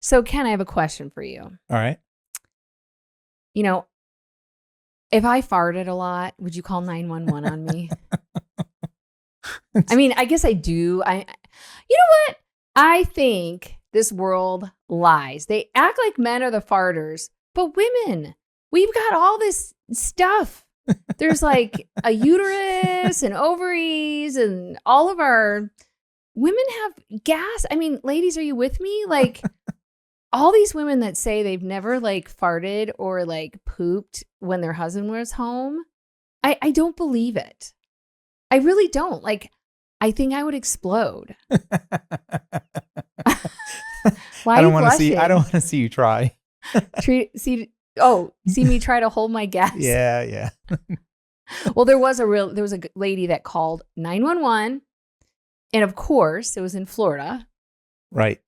So, Ken, I have a question for you. All right. You know, if I farted a lot, would you call 911 on me? I mean, I guess I do. You know what? I think this world lies. They act like men are the farters, but women, we've got all this stuff. There's like a uterus and ovaries, and all of our women have gas. I mean, ladies, are you with me? Like, all these women that say they've never like farted or like pooped when their husband was home, I don't believe it. I really don't. Like, I think I would explode. Why I are don't you want to see. I blushing? don't want to see you try. See me try to hold my gas. Yeah. Well, there was a lady that called 911, and of course, it was in Florida. Right.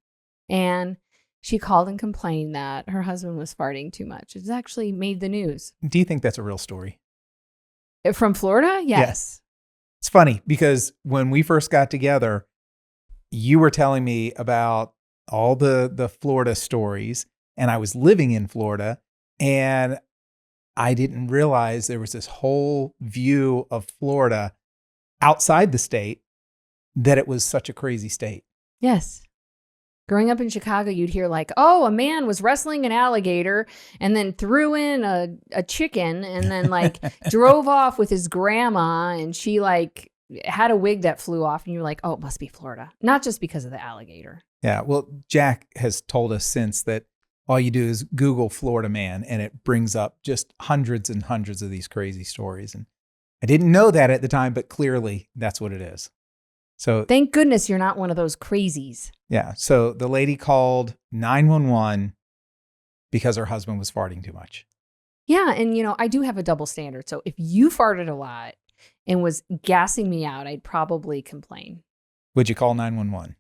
And she called and complained that her husband was farting too much. It's actually made the news. Do you think that's a real story? From Florida? Yes. It's funny because when we first got together, you were telling me about all the Florida stories, and I was living in Florida, and I didn't realize there was this whole view of Florida outside the state, that it was such a crazy state. Yes. Growing up in Chicago, you'd hear like, oh, a man was wrestling an alligator and then threw in a chicken and then like drove off with his grandma, and she like had a wig that flew off, and you're like, oh, it must be Florida. Not just because of the alligator. Yeah. Well, Jack has told us since that all you do is Google Florida man, and it brings up just hundreds and hundreds of these crazy stories. And I didn't know that at the time, but clearly that's what it is. So thank goodness you're not one of those crazies. Yeah. So the lady called 911 because her husband was farting too much. Yeah. And, I do have a double standard. So if you farted a lot and was gassing me out, I'd probably complain. Would you call 911?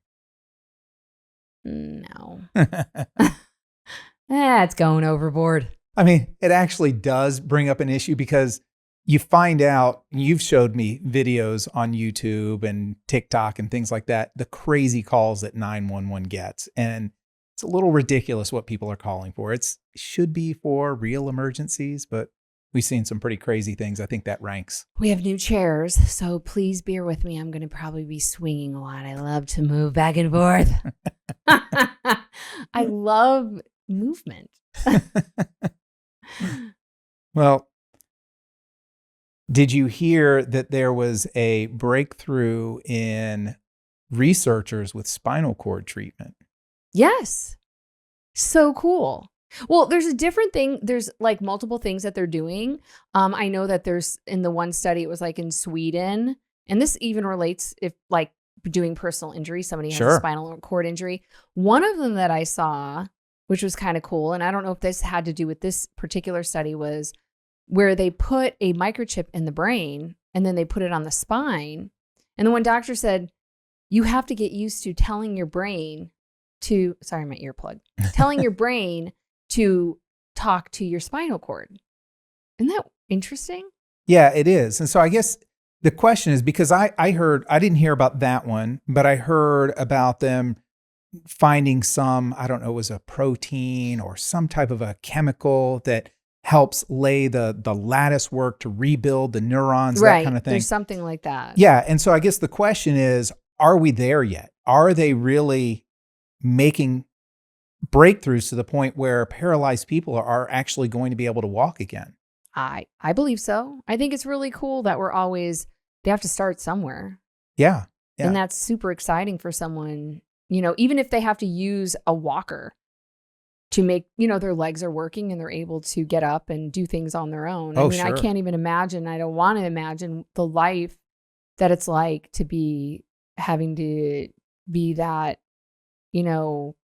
No. It's going overboard. I mean, it actually does bring up an issue because you find out, you've showed me videos on YouTube and TikTok and things like that, the crazy calls that 911 gets. And it's a little ridiculous what people are calling for. It should be for real emergencies, but we've seen some pretty crazy things. I think that ranks. We have new chairs, so please bear with me. I'm going to probably be swinging a lot. I love to move back and forth. I love movement. Well, did you hear that there was a breakthrough in researchers with spinal cord treatment? Yes. So cool. Well, there's a different thing. There's like multiple things that they're doing. I know that there's in the one study, it was like in Sweden. And this even relates if like doing personal injury, somebody has a spinal cord injury. One of them that I saw, which was kind of cool, and I don't know if this had to do with this particular study, was where they put a microchip in the brain and then they put it on the spine. And the one doctor said, you have to get used to telling your brain to, sorry, my earplug, telling your brain to talk to your spinal cord. Isn't that interesting? Yeah, it is. And so I guess the question is, because I didn't hear about that one, but I heard about them finding some, I don't know, it was a protein or some type of a chemical that helps lay the lattice work to rebuild the neurons, right, that kind of thing. There's something like that. Yeah. And so I guess the question is, are we there yet? Are they really making breakthroughs to the point where paralyzed people are actually going to be able to walk again? I believe so. I think it's really cool that they have to start somewhere. Yeah. And that's super exciting for someone, even if they have to use a walker to make, their legs are working and they're able to get up and do things on their own. I mean, sure. I can't even imagine, I don't want to imagine the life that it's like to be having to be that,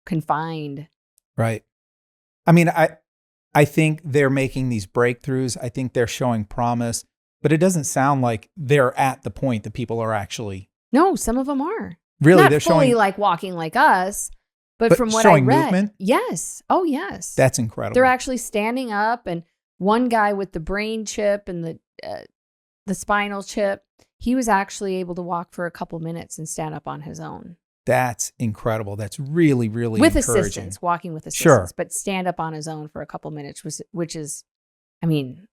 confined. Right. I mean, I think they're making these breakthroughs. I think they're showing promise, but it doesn't sound like they're at the point that people are actually. No, some of them are. Really? Not They're fully showing like walking like us. But from what I read, movement? Yes. Oh, yes. That's incredible. They're actually standing up, and one guy with the brain chip and the spinal chip, he was actually able to walk for a couple minutes and stand up on his own. That's incredible. That's really, really with encouraging. assistance, walking with assistance, Sure. but stand up on his own for a couple minutes, which is, I mean,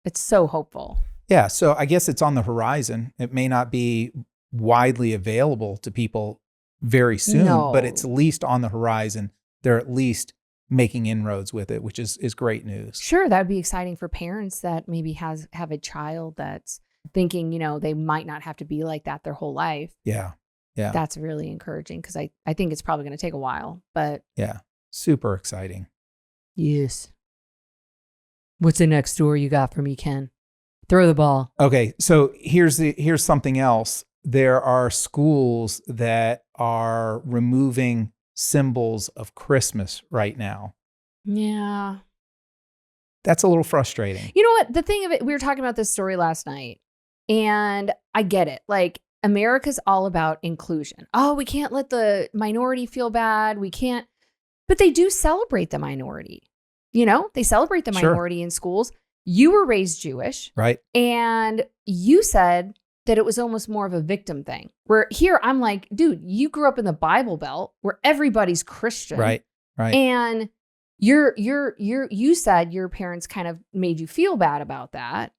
it's so hopeful. Yeah. So I guess it's on the horizon. It may not be widely available to people very soon, but it's at least on the horizon. They're at least making inroads with it, which is great news. Sure. That would be exciting for parents that maybe have a child that's thinking, they might not have to be like that their whole life. Yeah. Yeah. That's really encouraging because I think it's probably going to take a while, but. Yeah. Super exciting. Yes. What's the next story you got for me, Ken? Throw the ball. Okay. So here's something else. There are schools that are removing symbols of Christmas right now. Yeah. That's a little frustrating. You know what? The thing of it, we were talking about this story last night, and I get it. Like, America's all about inclusion. Oh, we can't let the minority feel bad. We can't, but they do celebrate the minority. They celebrate the minority in schools. You were raised Jewish. Right. And you said that it was almost more of a victim thing. Where here I'm like, dude, you grew up in the Bible Belt where everybody's Christian. Right. Right. And you said your parents kind of made you feel bad about that.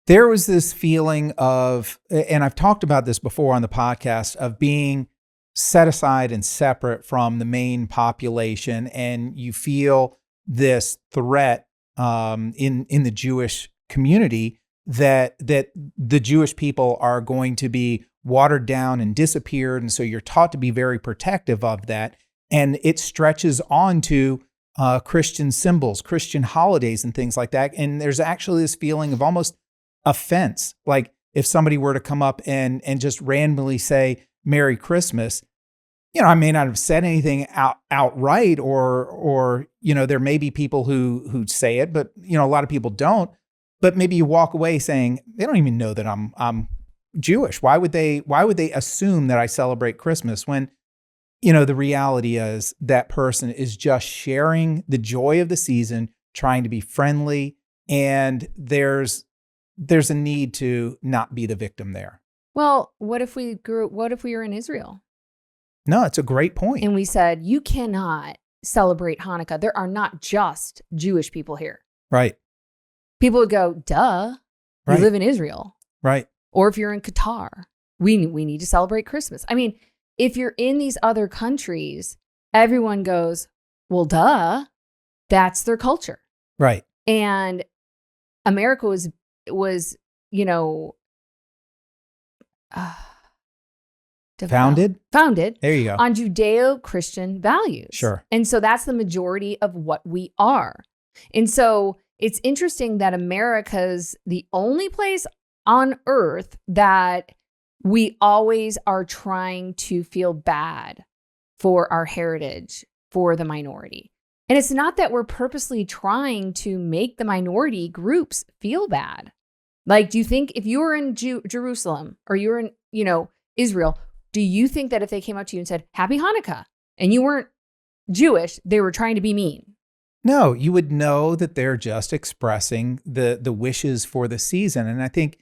There was this feeling of, and I've talked about this before on the podcast, of being set aside and separate from the main population. And you feel this threat in the Jewish community that the Jewish people are going to be watered down and disappeared. And so you're taught to be very protective of that. And it stretches on to Christian symbols, Christian holidays and things like that. And there's actually this feeling of almost offense. Like if somebody were to come up and just randomly say, Merry Christmas, I may not have said anything outright or there may be people who say it, but a lot of people don't. But maybe you walk away saying, they don't even know that I'm Jewish. Why would they assume that I celebrate Christmas when, the reality is that person is just sharing the joy of the season, trying to be friendly, and there's a need to not be the victim there. Well, what if we were in Israel? No, it's a great point. And we said, you cannot celebrate Hanukkah. There are not just Jewish people here. Right. People would go, duh, you live in Israel. Right. Or if you're in Qatar, we need to celebrate Christmas. I mean, if you're in these other countries, everyone goes, well, duh, that's their culture. Right. And America was founded. There you go. On Judeo-Christian values. Sure. And so that's the majority of what we are. And so it's interesting that America's the only place on earth that we always are trying to feel bad for our heritage, for the minority. And it's not that we're purposely trying to make the minority groups feel bad. Like, do you think if you were in Jerusalem or you were in, Israel, do you think that if they came up to you and said, Happy Hanukkah, and you weren't Jewish, they were trying to be mean? No, you would know that they're just expressing the wishes for the season. And I think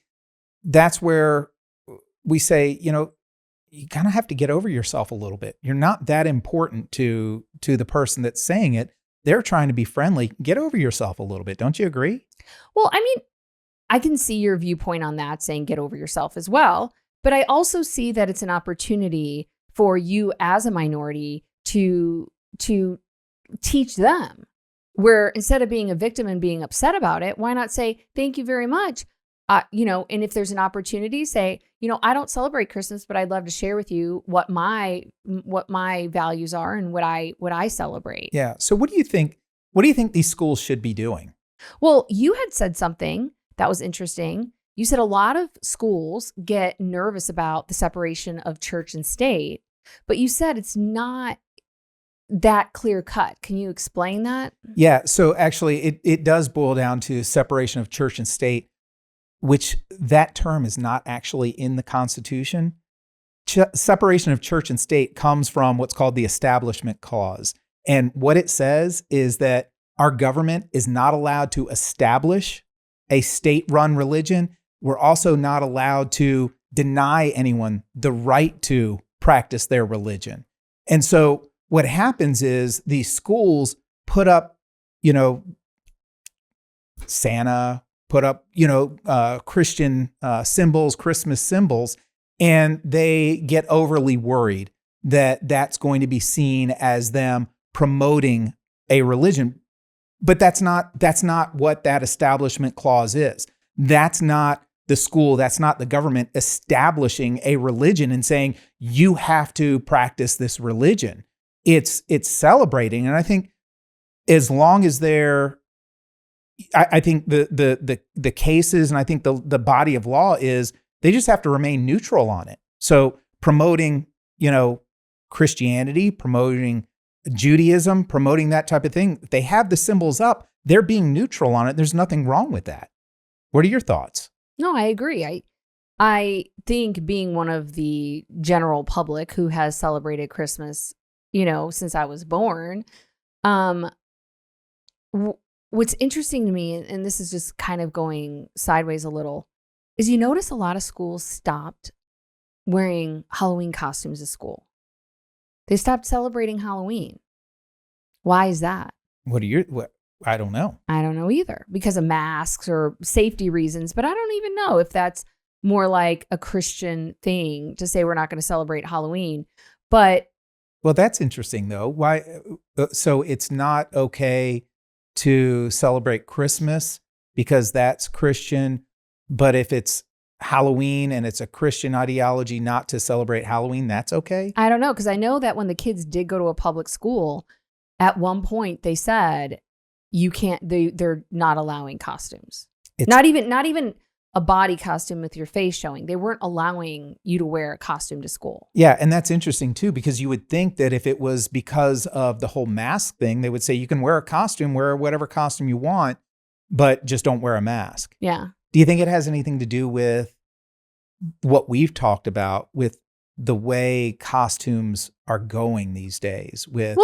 that's where we say, you kind of have to get over yourself a little bit. You're not that important to the person that's saying it. They're trying to be friendly. Get over yourself a little bit. Don't you agree? Well, I mean, I can see your viewpoint on that, saying get over yourself as well. But I also see that it's an opportunity for you as a minority to teach them, where instead of being a victim and being upset about it, why not say, thank you very much. And if there's an opportunity, say, I don't celebrate Christmas, but I'd love to share with you what my values are and what I celebrate. Yeah. So what do you think these schools should be doing? Well, you had said something that was interesting. You said a lot of schools get nervous about the separation of church and state, but you said it's not that clear cut. Can you explain that? Yeah. So actually it does boil down to separation of church and state, which that term is not actually in the Constitution. Separation of church and state comes from what's called the Establishment Clause. And what it says is that our government is not allowed to establish a state-run religion. We're also not allowed to deny anyone the right to practice their religion. And so what happens is these schools put up, Santa, put up, Christian symbols, Christmas symbols, and they get overly worried that that's going to be seen as them promoting a religion. But that's not what that establishment clause is. That's not the school, that's not the government establishing a religion and saying you have to practice this religion. It's celebrating. And I think as long as I think the cases, and I think the body of law is they just have to remain neutral on it. So promoting, Christianity, promoting Judaism, promoting that type of thing, if they have the symbols up, they're being neutral on it. There's nothing wrong with that. What are your thoughts? No, I agree. I think being one of the general public who has celebrated Christmas, since I was born, what's interesting to me, and this is just kind of going sideways a little, is you notice a lot of schools stopped wearing Halloween costumes to school. They stopped celebrating Halloween. Why is that? I don't know. I don't know either, because of masks or safety reasons, but I don't even know if that's more like a Christian thing to say we're not going to celebrate Halloween. But well, that's interesting though. Why? So it's not okay to celebrate Christmas because that's Christian, but if it's Halloween and it's a Christian ideology not to celebrate Halloween, that's okay? I don't know, because I know that when the kids did go to a public school, at one point they said you can't. They're not allowing costumes. Not even a body costume with your face showing. They weren't allowing you to wear a costume to school. Yeah, and that's interesting too, because you would think that if it was because of the whole mask thing, they would say you can wear a costume, wear whatever costume you want, but just don't wear a mask. Yeah. Do you think it has anything to do with what we've talked about with the way costumes are going these days? Well,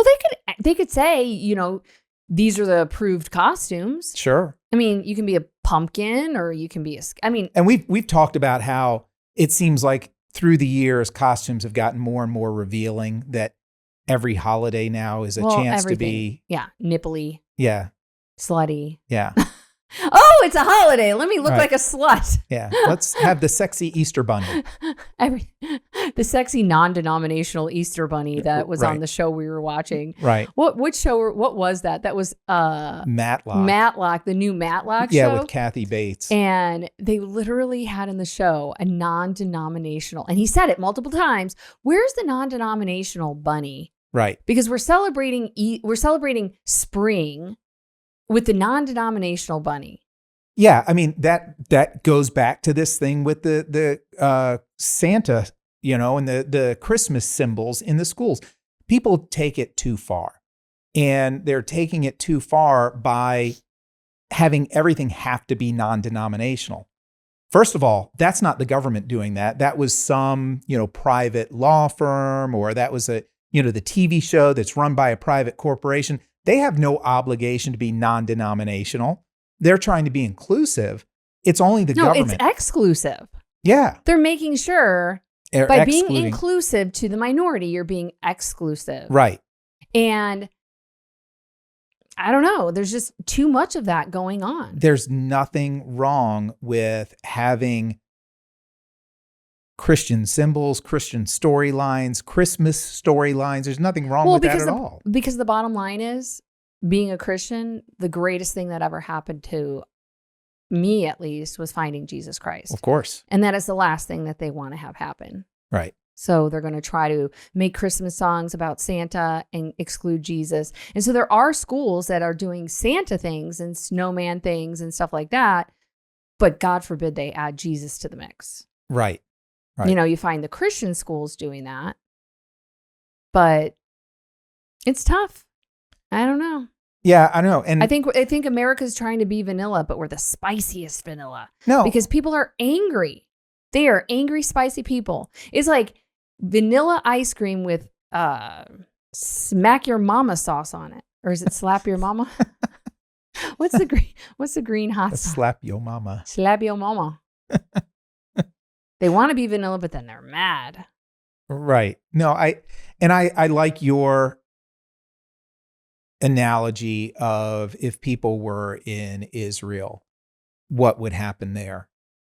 they could say, these are the approved costumes. Sure. I mean, you can be a pumpkin or you can be and we've talked about how it seems like through the years, costumes have gotten more and more revealing, that every holiday now is a chance to be. Yeah. Nipply. Yeah. Slutty. Yeah. Oh, it's a holiday. Let me look like a slut. Yeah. Let's have the sexy Easter bunny. The sexy non-denominational Easter bunny that was on the show we were watching. Right. What show? What was that? That was Matlock. Matlock, the new Matlock show. Yeah, with Kathy Bates. And they literally had in the show a non-denominational, and he said it multiple times. Where's the non-denominational bunny? Right. Because we're celebrating spring with the non-denominational bunny. Yeah, I mean that goes back to this thing with the Santa, and the Christmas symbols in the schools. People take it too far, and they're taking it too far by having everything have to be non-denominational. First of all, that's not the government doing that. That was some private law firm, or that was the TV show that's run by a private corporation. They have no obligation to be non-denominational. They're trying to be inclusive. It's only the government. No, it's exclusive. Yeah. They're making sure They're by excluding. being inclusive to the minority, you're being exclusive. Right. And I don't know. There's just too much of that going on. There's nothing wrong with having Christian symbols, Christian storylines, Christmas storylines. There's nothing wrong with that at all. Because the bottom line is, being a Christian, the greatest thing that ever happened to me, at least, was finding Jesus Christ. Of course. And that is the last thing that they want to have happen. Right. So they're going to try to make Christmas songs about Santa and exclude Jesus. And so there are schools that are doing Santa things and snowman things and stuff like that. But God forbid they add Jesus to the mix. Right. Right. You find the Christian schools doing that, but it's tough. I don't know. Yeah, I know. And I think America's trying to be vanilla, but we're the spiciest vanilla. No. Because people are angry. They are angry, spicy people. It's like vanilla ice cream with smack your mama sauce on it. Or is it slap your mama? What's the green hot sauce? Slap your mama. Slap your mama. They want to be vanilla, but then they're mad. Right. No, I like your analogy of if people were in Israel, what would happen there?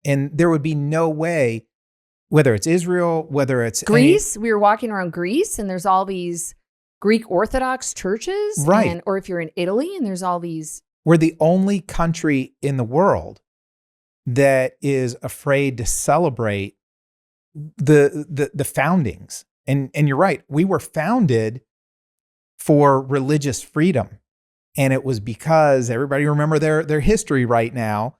And there would be no way, whether it's Israel, whether it's Greece. We were walking around Greece and there's all these Greek Orthodox churches. Right. Or if you're in Italy and there's all these. We're the only country in the world that is afraid to celebrate the foundings. And you're right. We were founded for religious freedom. And it was because everybody remember their history right now.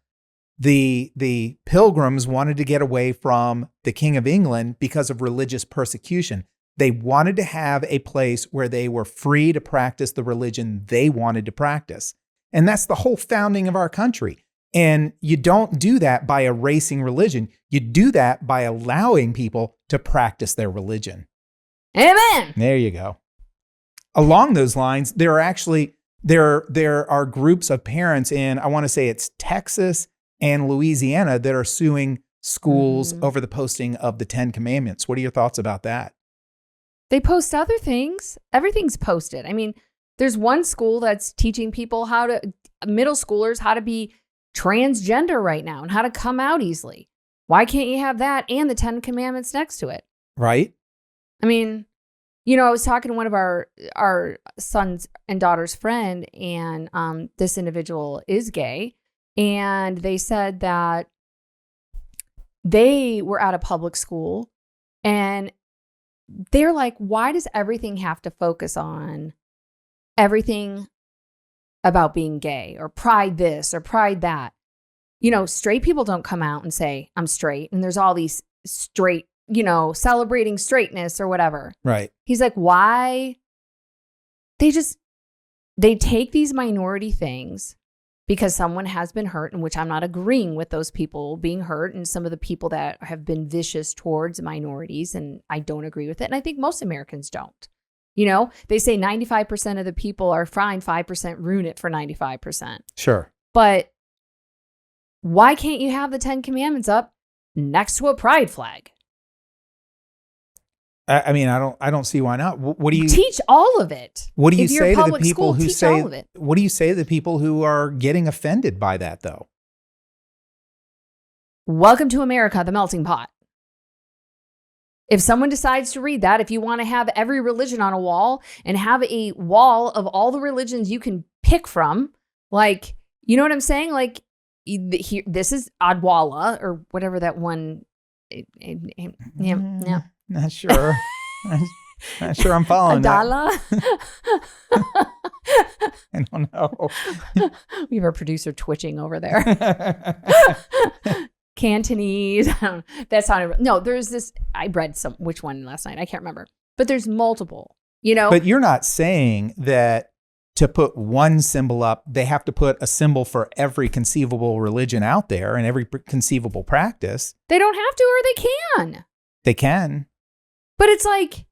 The Pilgrims wanted to get away from the King of England because of religious persecution. They wanted to have a place where they were free to practice the religion they wanted to practice. And that's the whole founding of our country. And you don't do that by erasing religion. You do that by allowing people to practice their religion. Amen. There you go. Along those lines, there are groups of parents in, I want to say it's Texas and Louisiana, that are suing schools over the posting of the 10 Commandments. What are your thoughts about that? They post other things. Everything's posted. I mean, there's one school that's teaching people middle schoolers how to be transgender right now and how to come out easily. Why can't you have that and the 10 Commandments next to it? Right. I mean, I was talking to one of our sons and daughter's friend, and this individual is gay, and they said that they were at a public school, and they're like, why does everything have to focus on everything about being gay or pride this or pride that? Straight people don't come out and say, I'm straight. And there's all these straight, celebrating straightness or whatever. Right. He's like, why? They take these minority things because someone has been hurt, in which I'm not agreeing with those people being hurt and some of the people that have been vicious towards minorities. And I don't agree with it. And I think most Americans don't. They say 95% of the people are fine, 5% ruin it for 95%. Sure. But why can't you have the 10 Commandments up next to a pride flag? I mean, I don't see why not. What do you teach all of it? What do you say to the people who say? All of it. What do you say to the people who are getting offended by that, though? Welcome to America, the melting pot. If someone decides to read that, if you want to have every religion on a wall and have a wall of all the religions you can pick from, like, you know what I'm saying? Like, this is Adwala or whatever that one. Yeah. Not sure. Not sure I'm following Adala? that. I don't know. We have our producer twitching over there. Cantonese. That's not. No, there's this. I read which one last night. I can't remember. But there's multiple. But you're not saying that to put one symbol up, they have to put a symbol for every conceivable religion out there and every conceivable practice. They don't have to, or they can. They can. But it's like,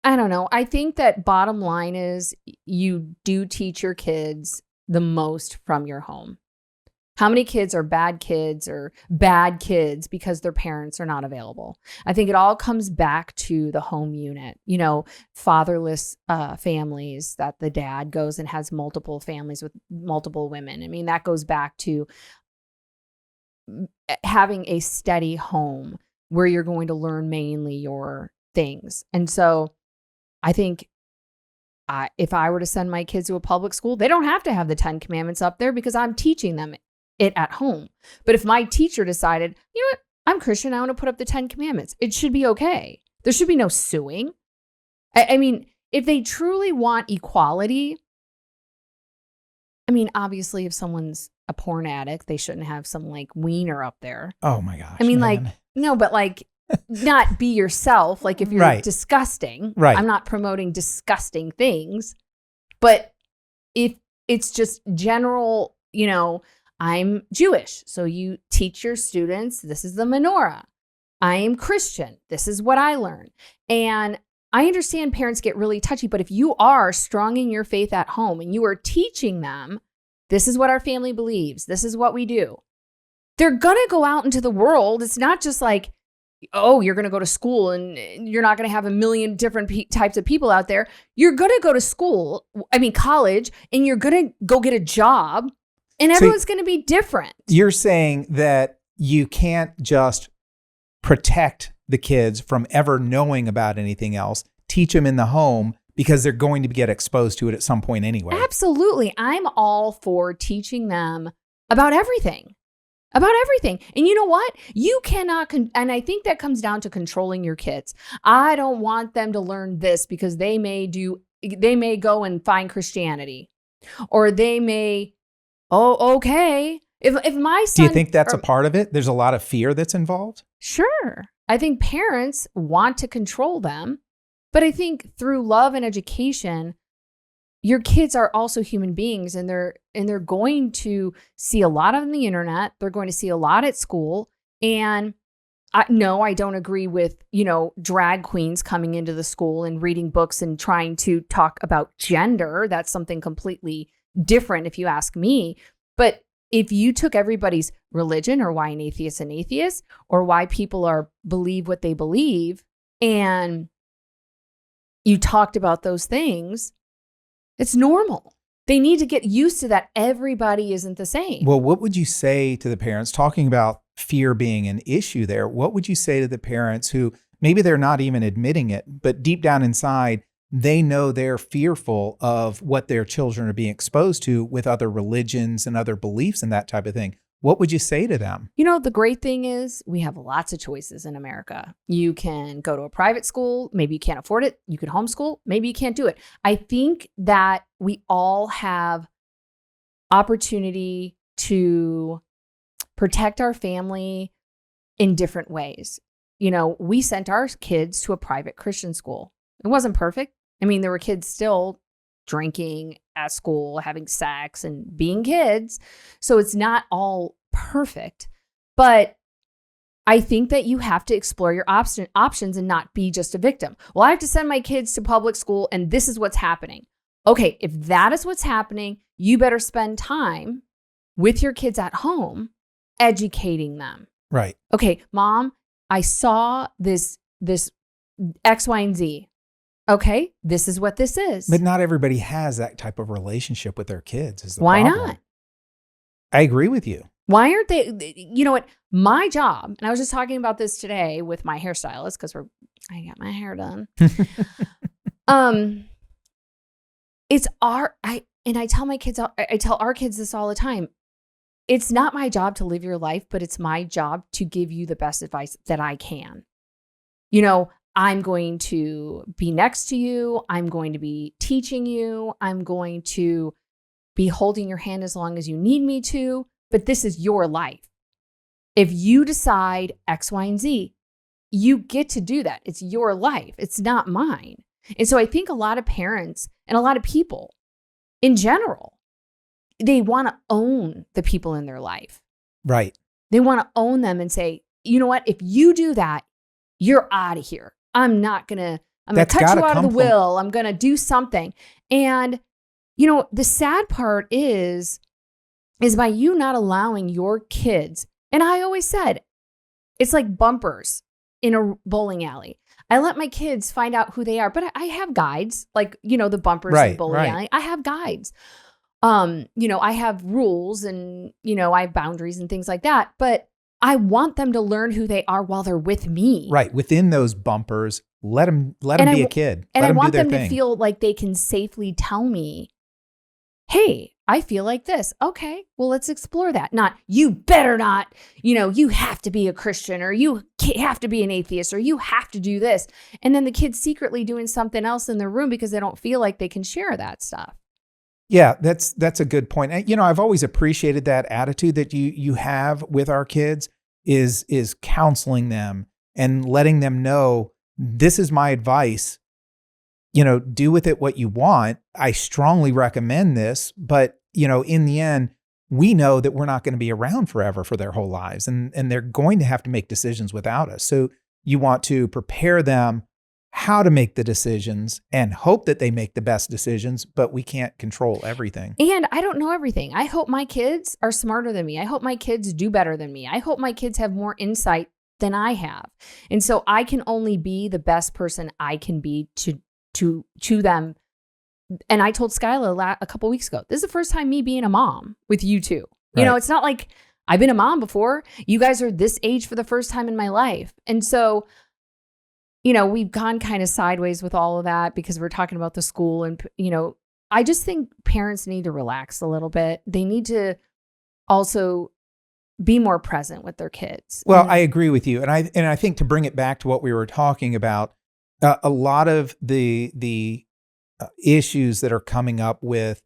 I don't know. I think that bottom line is you do teach your kids the most from your home. How many kids are bad kids or bad kids because their parents are not available? I think it all comes back to the home unit, fatherless families that the dad goes and has multiple families with multiple women. I mean, that goes back to having a steady home where you're going to learn mainly your things. And so I think if I were to send my kids to a public school, they don't have to have the 10 Commandments up there because I'm teaching them it at home. But if my teacher decided, you know what, I'm Christian, I want to put up the 10 Commandments, it should be okay. There should be no suing. I mean, if they truly want equality, I mean, obviously, if someone's a porn addict, they shouldn't have some like wiener up there. Oh my gosh. I mean, man. like, no, but like, not be yourself. Like if you're right. disgusting, right. I'm not promoting disgusting things, but if it's just general, I'm Jewish. So you teach your students, this is the menorah. I am Christian. This is what I learned. And I understand parents get really touchy, but if you are strong in your faith at home and you are teaching them, this is what our family believes, this is what we do, they're going to go out into the world. It's not just like, oh, you're going to go to school and you're not going to have a million different types of people out there. You're going to go to school, college, and you're going to go get a job, and everyone's going to be different. You're saying that you can't just protect the kids from ever knowing about anything else, teach them in the home, because they're going to get exposed to it at some point anyway. Absolutely. I'm all for teaching them about everything. And you know what? You cannot, and I think that comes down to controlling your kids. I don't want them to learn this because they may go and find Christianity, or they may, okay. If my son. Do you think that's a part of it? There's a lot of fear that's involved? Sure. I think parents want to control them, but I think through love and education, your kids are also human beings, and they're going to see a lot on the internet. They're going to see a lot at school. And I don't agree with, drag queens coming into the school and reading books and trying to talk about gender. That's something completely different if you ask me. But if you took everybody's religion, or why an atheist, or why people believe what they believe, and you talked about those things, it's normal. They need to get used to that. Everybody isn't the same. Well, what would you say to the parents, talking about fear being an issue there? What would you say to the parents who maybe they're not even admitting it, but deep down inside, they know they're fearful of what their children are being exposed to with other religions and other beliefs and that type of thing? What would you say to them? The great thing is we have lots of choices in America. You can go to a private school. Maybe you can't afford it. You can homeschool. Maybe you can't do it. I think that we all have opportunity to protect our family in different ways. We sent our kids to a private Christian school. It wasn't perfect. There were kids still drinking at school, having sex, and being kids. So it's not all perfect. But I think that you have to explore your options and not be just a victim. Well, I have to send my kids to public school, and this is what's happening. Okay, if that is what's happening, you better spend time with your kids at home educating them. Right. Okay, Mom, I saw this X, Y, and Z. Okay, this is what this is. But not everybody has that type of relationship with their kids. Is the Why problem. not? I agree with you. Why aren't they? You know what? My job, and I was just talking about this today with my hairstylist because I got my hair done. I tell my kids, I tell our kids this all the time. It's not my job to live your life, but it's my job to give you the best advice that I can. I'm going to be next to you. I'm going to be teaching you. I'm going to be holding your hand as long as you need me to. But this is your life. If you decide X, Y, and Z, you get to do that. It's your life. It's not mine. And so I think a lot of parents and a lot of people in general, they want to own the people in their life. Right. They want to own them and say, you know what? If you do that, you're out of here. I'm going to cut you out of the will. I'm going to do something. And, the sad part is by you not allowing your kids. And I always said, it's like bumpers in a bowling alley. I let my kids find out who they are, but I have guides, like, the bumpers in the bowling alley. I have guides. I have rules and, I have boundaries and things like that. But I want them to learn who they are while they're with me. Right. Within those bumpers, let them be a kid. And I want them to feel like they can safely tell me, hey, I feel like this. Okay, well, let's explore that. Not, you better not, you have to be a Christian, or you have to be an atheist, or you have to do this. And then the kid's secretly doing something else in their room because they don't feel like they can share that stuff. Yeah, that's a good point. And, I've always appreciated that attitude that you have with our kids is counseling them and letting them know, this is my advice. Do with it what you want. I strongly recommend this, but, in the end, we know that we're not going to be around forever for their whole lives, and they're going to have to make decisions without us. So you want to prepare them how to make the decisions and hope that they make the best decisions, but we can't control everything. And I don't know everything. I hope my kids are smarter than me. I hope my kids do better than me. I hope my kids have more insight than I have. And so I can only be the best person I can be to them. And I told Skyla a couple weeks ago, this is the first time me being a mom with you two. You know, it's not like I've been a mom before. You guys are this age for the first time in my life. And so, you know, we've gone kind of sideways with all of that because we're talking about the school. And, you know, I just think parents need to relax a little bit. They need to also be more present with their kids. Well, I agree with you. And I think to bring it back to what we were talking about, a lot of the issues that are coming up with,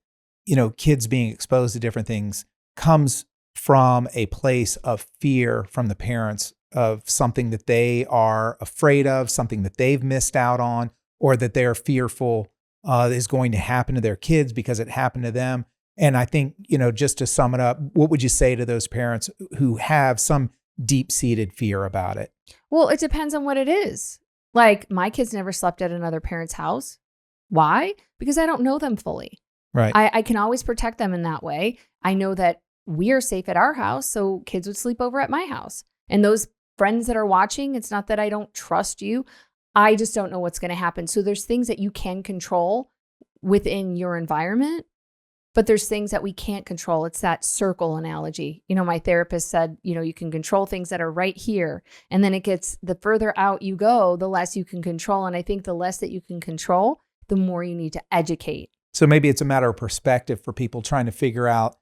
you know, kids being exposed to different things comes from a place of fear from the parents of something that they are afraid of, something that they've missed out on, or that they're fearful is going to happen to their kids because it happened to them. And I think, you know, just to sum it up, what would you say to those parents who have some deep-seated fear about it? Well, it depends on what it is. Like, my kids never slept at another parent's house. Why? Because I don't know them fully. Right. I can always protect them in that way. I know that we are safe at our house, so kids would sleep over at my house. And those friends that are watching, it's not that I don't trust you. I just don't know what's going to happen. So there's things that you can control within your environment, but there's things that we can't control. It's that circle analogy. You know, my therapist said, you know, you can control things that are right here. And then it gets, the further out you go, the less you can control. And I think the less that you can control, the more you need to educate. So maybe it's a matter of perspective for people trying to figure out,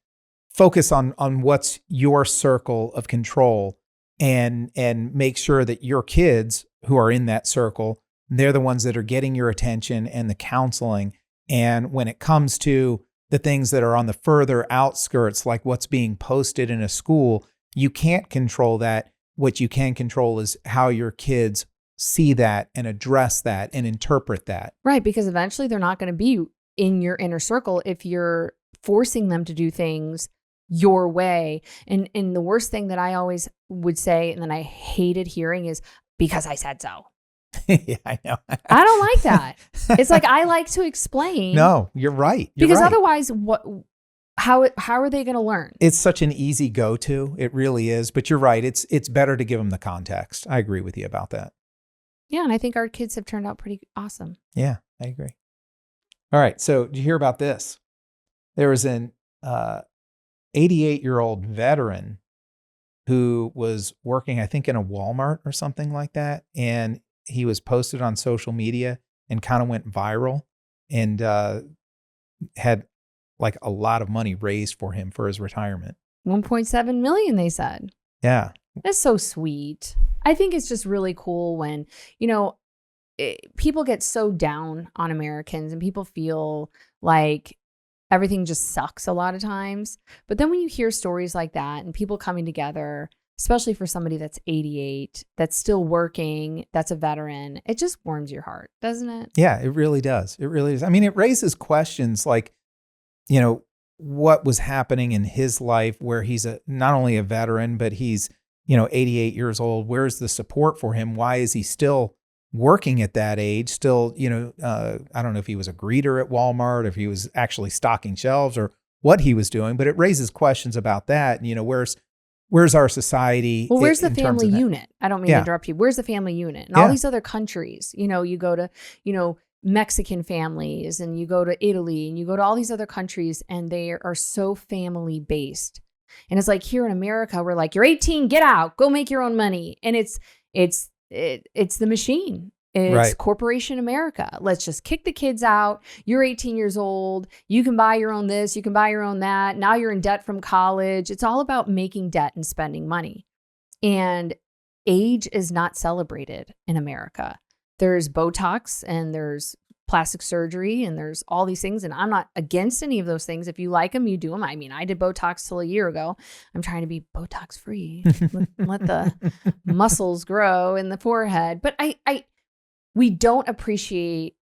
focus on what's your circle of control and make sure that your kids who are in that circle, they're the ones that are getting your attention and the counseling. And when it comes to the things that are on the further outskirts, like what's being posted in a school, you can't control that. What you can control is how your kids see that and address that and interpret that. Right, because eventually they're not going to be in your inner circle if you're forcing them to do things your way. And the worst thing that I always would say, and then I hated hearing, is because I said so. Yeah, I know. I don't like that. It's like, I like to explain. No, you're right. Because otherwise, how are they going to learn? It's such an easy go-to. It really is. But you're right. It's better to give them the context. I agree with you about that. Yeah, and I think our kids have turned out pretty awesome. Yeah, I agree. All right. So did you hear about this? There was an 88-year-old veteran who was working, I think, in a Walmart or something like that. And he was posted on social media and kind of went viral and had like a lot of money raised for him for his retirement. 1.7 million, they said. Yeah. That's so sweet. I think it's just really cool when, you know, people get so down on Americans and people feel like everything just sucks a lot of times. But then when you hear stories like that and people coming together, especially for somebody that's 88, that's still working, that's a veteran, it just warms your heart, doesn't it? Yeah, it really does. It really does. I mean, it raises questions like, you know, what was happening in his life where he's not only a veteran, but he's, you know, 88 years old. Where's the support for him? Why is he still working at that age? Still, you know, I don't know if he was a greeter at Walmart, if he was actually stocking shelves or what he was doing, but it raises questions about that. And, you know, where's our society? Well, where's the family unit? I don't mean to interrupt you. Where's the family unit? And all these other countries, you know, you go to, you know, Mexican families and you go to Italy and you go to all these other countries and they are so family based. And it's like here in America, we're like, you're 18, get out, go make your own money. And it's the machine. It's Corporation America. Let's just kick the kids out. You're 18 years old. You can buy your own this. You can buy your own that. Now you're in debt from college. It's all about making debt and spending money. And age is not celebrated in America. There's Botox and there's plastic surgery and there's all these things. And I'm not against any of those things. If you like them, you do them. I mean, I did Botox till a year ago. I'm trying to be Botox free. let the muscles grow in the forehead. But we don't appreciate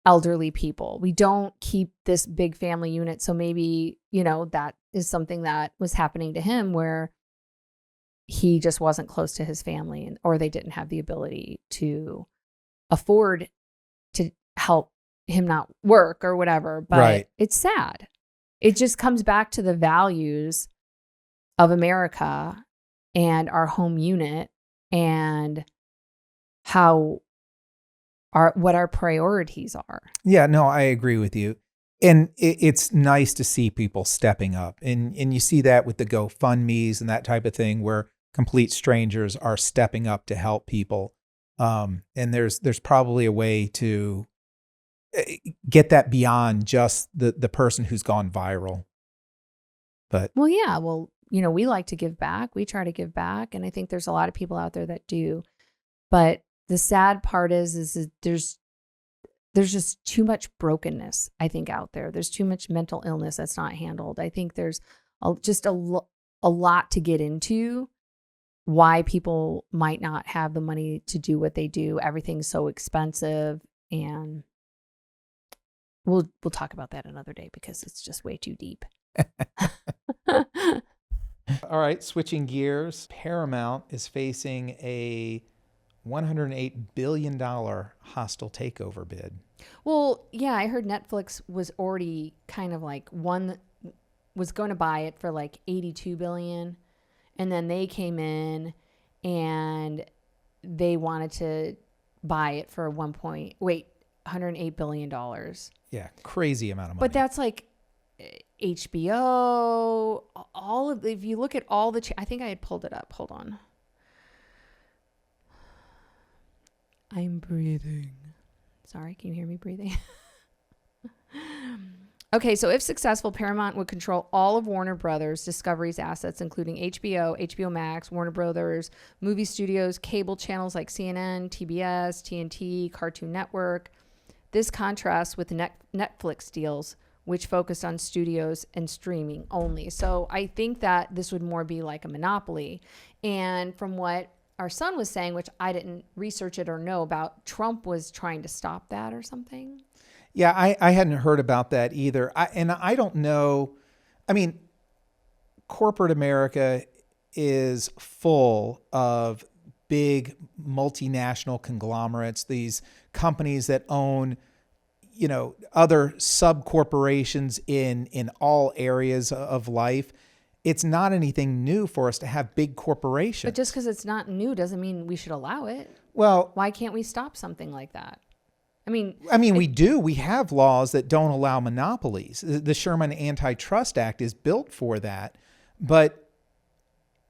elderly people. We don't keep this big family unit. So maybe, you know, that is something that was happening to him where he just wasn't close to his family or they didn't have the ability to afford to help him not work or whatever. But it's sad. It just comes back to the values of America and our home unit and what our priorities are. Yeah, no, I agree with you. And it's nice to see people stepping up. And you see that with the GoFundMe's and that type of thing where complete strangers are stepping up to help people. And there's probably a way to get that beyond just the person who's gone viral. But Well, yeah, we like to give back. We try to give back, and I think there's a lot of people out there that do. But the sad part is that there's just too much brokenness, I think, out there. There's too much mental illness that's not handled. I think there's just a lot to get into why people might not have the money to do what they do. Everything's so expensive, and we'll talk about that another day because it's just way too deep. All right, switching gears. Paramount is facing a $108 billion hostile takeover bid. Well, yeah, I heard Netflix was already kind of like was going to buy it for like $82 billion. And then they came in and they wanted to buy it for $108 billion. Yeah, crazy amount of money. But that's like HBO, if you look at all I think I had pulled it up. Hold on. I'm breathing. Sorry, can you hear me breathing? Okay, so if successful, Paramount would control all of Warner Brothers Discovery's assets, including HBO, HBO Max, Warner Brothers, movie studios, cable channels like CNN, TBS, TNT, Cartoon Network. This contrasts with Netflix deals, which focused on studios and streaming only. So I think that this would more be like a monopoly. And from what our son was saying, which I didn't research it or know about, Trump was trying to stop that or something. Yeah, I hadn't heard about that either. I don't know. I mean, corporate America is full of big multinational conglomerates, these companies that own, other sub corporations in all areas of life. It's not anything new for us to have big corporations. But just because it's not new doesn't mean we should allow it. Well, why can't we stop something like that? I mean, we do. We have laws that don't allow monopolies. The Sherman Antitrust Act is built for that, but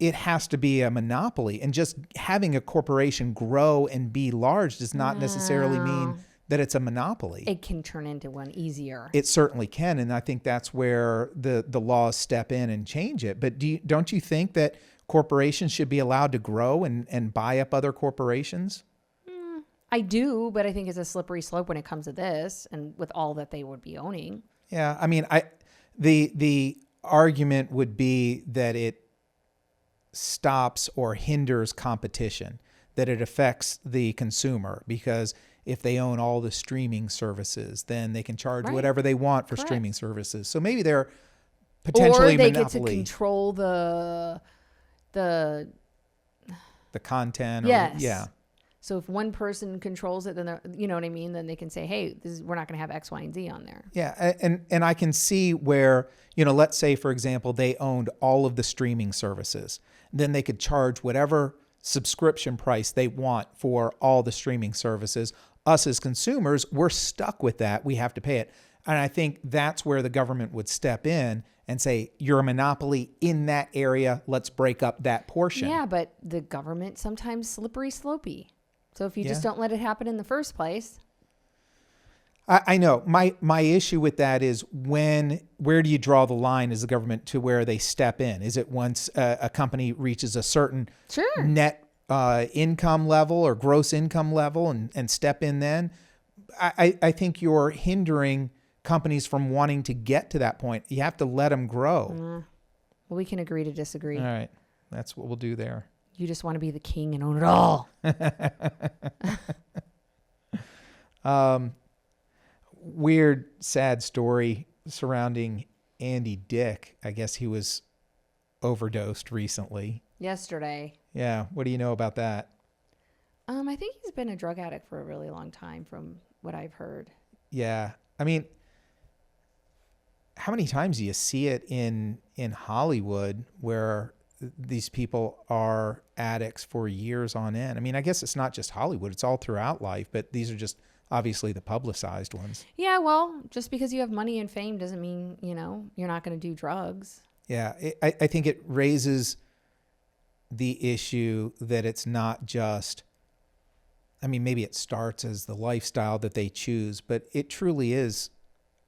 it has to be a monopoly. And just having a corporation grow and be large does not necessarily mean that it's a monopoly. It can turn into one easier. It certainly can. And I think that's where the laws step in and change it. But don't you think that corporations should be allowed to grow and buy up other corporations? I do, but I think it's a slippery slope when it comes to this and with all that they would be owning. Yeah. I mean, the argument would be that it stops or hinders competition, that it affects the consumer, because if they own all the streaming services, then they can charge whatever they want for streaming services. So maybe they're potentially or they monopoly. get to control the content. Yes. Yeah. So if one person controls it, then you know what I mean? Then they can say, hey, we're not going to have X, Y, and Z on there. Yeah. And I can see where, let's say, for example, they owned all of the streaming services. Then they could charge whatever subscription price they want for all the streaming services. Us as consumers, we're stuck with that. We have to pay it. And I think that's where the government would step in and say, you're a monopoly in that area. Let's break up that portion. Yeah, but the government sometimes slippery slopey. So if you just don't let it happen in the first place. I know. My issue with that is where do you draw the line as the government to where they step in? Is it once a company reaches a certain net income level or gross income level and step in then? I think you're hindering companies from wanting to get to that point. You have to let them grow. Well, we can agree to disagree. All right. That's what we'll do there. You just want to be the king and own it all. Weird, sad story surrounding Andy Dick. I guess he was overdosed recently. Yesterday. Yeah. What do you know about that? I think he's been a drug addict for a really long time from what I've heard. Yeah. I mean, how many times do you see it in Hollywood where these people are addicts for years on end. I mean, I guess it's not just Hollywood, it's all throughout life, but these are just obviously the publicized ones. Yeah, well, just because you have money and fame doesn't mean, you're not going to do drugs. Yeah, I think it raises the issue that it's not just, I mean, maybe it starts as the lifestyle that they choose, but it truly is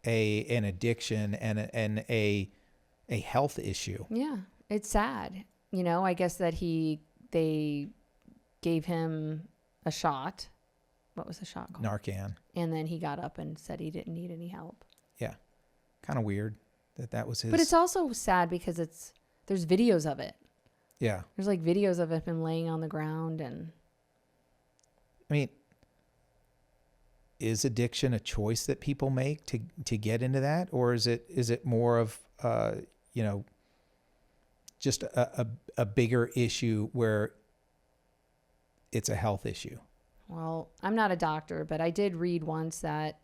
an addiction and a health issue. Yeah, it's sad. I guess that they gave him a shot. What was the shot called? Narcan. And then he got up and said he didn't need any help. Yeah. Kind of weird that was his. But it's also sad because there's videos of it. Yeah. There's like videos of him laying on the ground and. I mean, is addiction a choice that people make to get into that? Or is it more of, just a bigger issue where it's a health issue? Well, I'm not a doctor, but I did read once that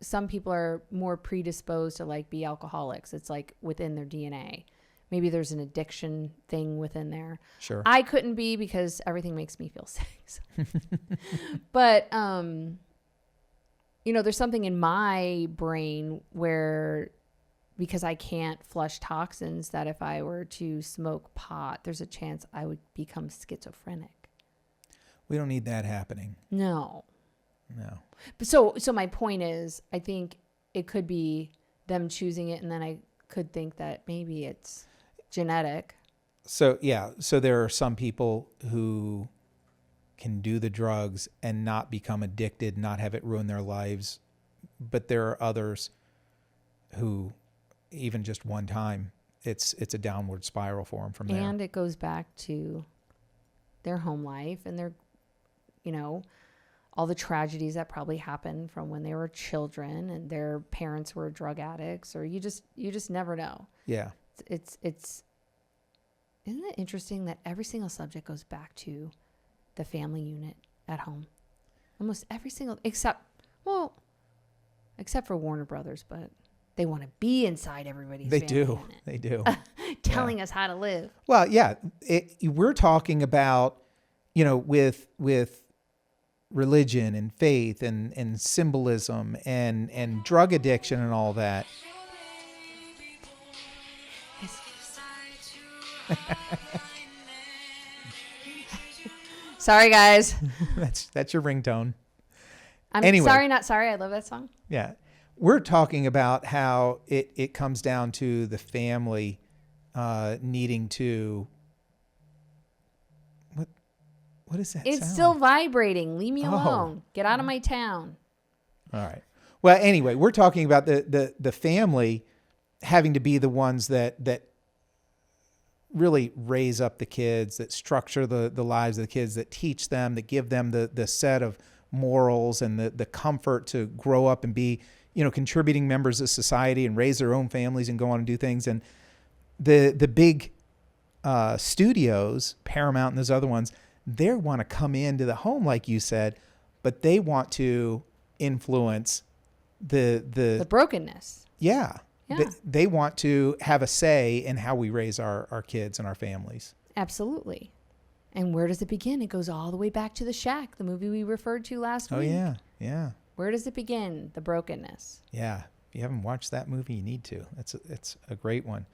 some people are more predisposed to like be alcoholics. It's like within their DNA. Maybe there's an addiction thing within there. Sure. I couldn't be because everything makes me feel sick. So. But, there's something in my brain where, because I can't flush toxins, that if I were to smoke pot, there's a chance I would become schizophrenic. We don't need that happening. No. But so my point is, I think it could be them choosing it, and then I could think that maybe it's genetic. So there are some people who can do the drugs and not become addicted, not have it ruin their lives, but there are others who, even just one time, it's a downward spiral for them from there. And it goes back to their home life and their, all the tragedies that probably happened from when they were children and their parents were drug addicts, or you just never know. Yeah. It's isn't it interesting that every single subject goes back to the family unit at home? Almost every single, except for Warner Brothers, but they want to be inside everybody's family unit. They do. Telling us how to live. Well, yeah, we're talking about, with religion and faith and symbolism and drug addiction and all that. Sorry, guys. That's your ringtone. Anyway. Sorry, not sorry. I love that song. Yeah. We're talking about how it comes down to the family needing to. What is that? It's sound? Still vibrating. Leave me alone. Get out of my town. All right. Well, anyway, we're talking about the family having to be the ones that really raise up the kids, that structure the lives of the kids, that teach them, that give them the set of morals and the comfort to grow up and be, contributing members of society and raise their own families and go on and do things. And the big studios, Paramount and those other ones, they want to come into the home, like you said, but they want to influence the brokenness. Yeah. They want to have a say in how we raise our kids and our families. Absolutely. And where does it begin? It goes all the way back to The Shack, the movie we referred to last week. Oh, yeah. Where does it begin? The brokenness. Yeah. If you haven't watched that movie, you need to. It's a great one,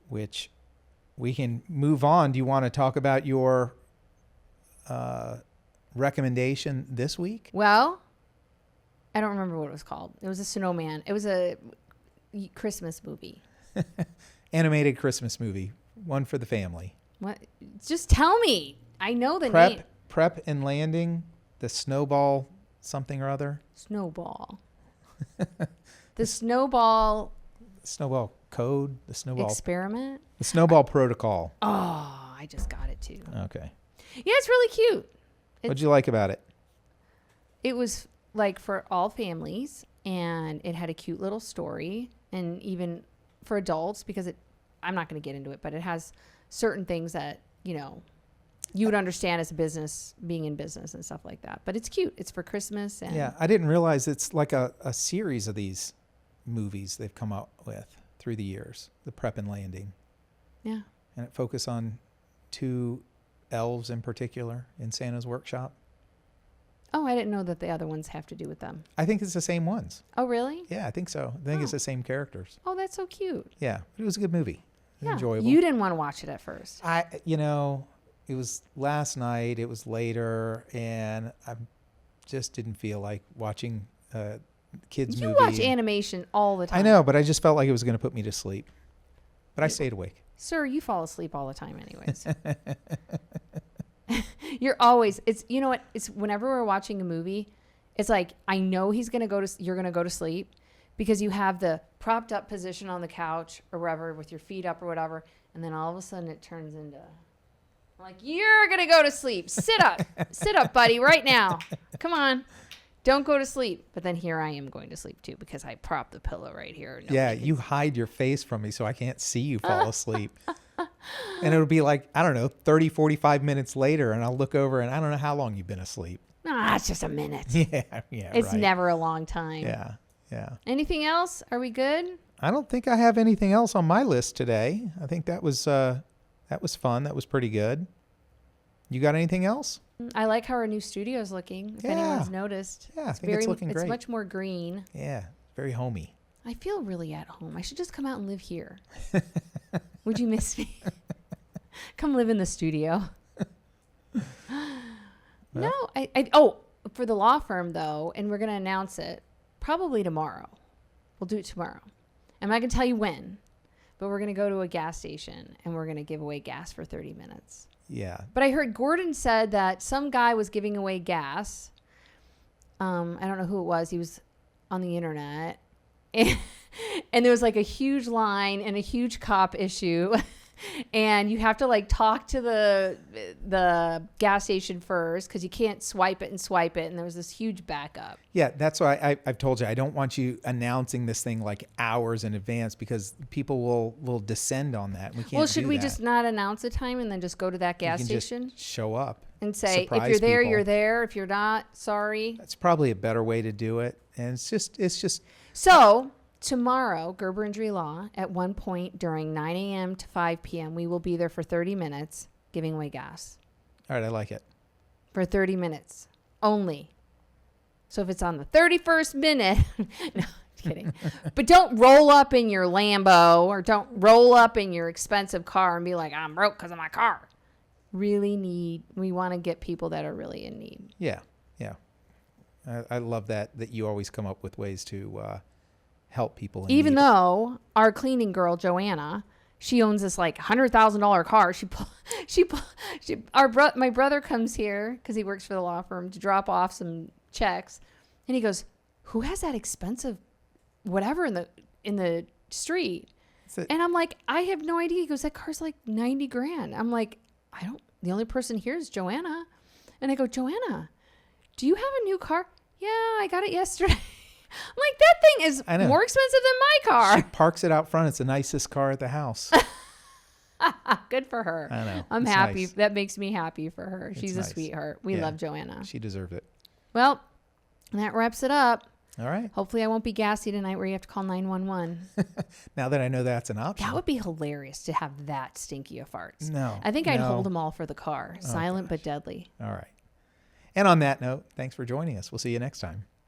which we can move on. Do you want to talk about your recommendation this week? Well, I don't remember what it was called. It was a snowman. It was a Christmas movie. Animated Christmas movie. One for the family. What? Just tell me. I know the name. Prep and Landing, the Snowball something or other. Snowball. The Snowball. Snowball Code. The Snowball Experiment. The Snowball Protocol. Oh, I just got it too. Okay. Yeah, it's really cute. What'd you like about it? It was like for all families, and it had a cute little story, and even for adults, because I'm not going to get into it, but it has certain things that, you would understand as a business, being in business and stuff like that. But it's cute. It's for Christmas. And yeah, I didn't realize it's like a series of these movies they've come out with through the years. The Prep and Landing. Yeah. and it focused on 2 elves in particular in Santa's workshop. Oh, I didn't know that the other ones have to do with them. I think it's the same ones. Oh, really? Yeah, I think so. I think it's the same characters. Oh, that's so cute. Yeah, but it was a good movie. Yeah. Enjoyable. You didn't want to watch it at first. It was last night. It was later, and I just didn't feel like watching kids' movie. You watch animation all the time. I know, but I just felt like it was going to put me to sleep. But I stayed awake. Sir, you fall asleep all the time anyways. You're always, it's, you know what, it's whenever we're watching a movie, it's like, I know you're going to go to sleep because you have the propped up position on the couch or wherever with your feet up or whatever. And then all of a sudden it turns into, I'm like, you're going to go to sleep. Sit up, buddy, right now. Come on. Don't go to sleep. But then here I am going to sleep too because I propped the pillow right here. Yeah, you hide your face from me so I can't see you fall asleep. And it'll be like, I don't know, 30, 45 minutes later, and I'll look over, and I don't know how long you've been asleep. It's just a minute. Yeah, It's right. never a long time. Yeah. Anything else? Are we good? I don't think I have anything else on my list today. I think that was fun. That was pretty good. You got anything else? I like how our new studio is looking, if anyone's noticed. Yeah, I think it's looking great. It's much more green. Yeah, very homey. I feel really at home. I should just come out and live here. Would you miss me? Come live in the studio. No, for the law firm though, and we're going to announce it probably tomorrow. We'll do it tomorrow. I'm not going to tell you when, but we're going to go to a gas station and we're going to give away gas for 30 minutes. Yeah. But I heard Gordon said that some guy was giving away gas. I don't know who it was. He was on the internet. And there was like a huge line and a huge cop issue. And you have to like talk to the gas station first because you can't swipe it. And there was this huge backup. Yeah, that's why I've told you I don't want you announcing this thing like hours in advance because people will descend on that. We can't. Well, should do we that. just not announce a time and then just go to that gas station? Just show up and say, surprise if you're there, people. you're there. If you're not, sorry. That's probably a better way to do it. And it's just. So tomorrow, Gerber Injury Law, at one point during 9 a.m. to 5 p.m., we will be there for 30 minutes giving away gas. All right, I like it. For 30 minutes only. So if it's on the 31st minute, no, kidding. But don't roll up in your Lambo or don't roll up in your expensive car and be like, I'm broke because of my car. We want to get people that are really in need. Yeah. I love that you always come up with ways to help people. Even though our cleaning girl, Joanna, she owns this like $100,000 car. My brother comes here because he works for the law firm to drop off some checks. And he goes, who has that expensive whatever in the street? And I'm like, I have no idea. He goes, that car's like $90,000. I'm like, the only person here is Joanna. And I go, Joanna, do you have a new car? Yeah, I got it yesterday. I'm like, that thing is more expensive than my car. She parks it out front. It's the nicest car at the house. Good for her. I know. I'm it's happy. Nice. That makes me happy for her. She's a nice. sweetheart. We love Joanna. She deserved it. Well, that wraps it up. All right. Hopefully I won't be gassy tonight where you have to call 911. Now that I know that's an option. That would be hilarious to have that stinky of farts. No. I think I'd hold them all for the car. Silent gosh. but deadly. All right. And on that note, thanks for joining us. We'll see you next time.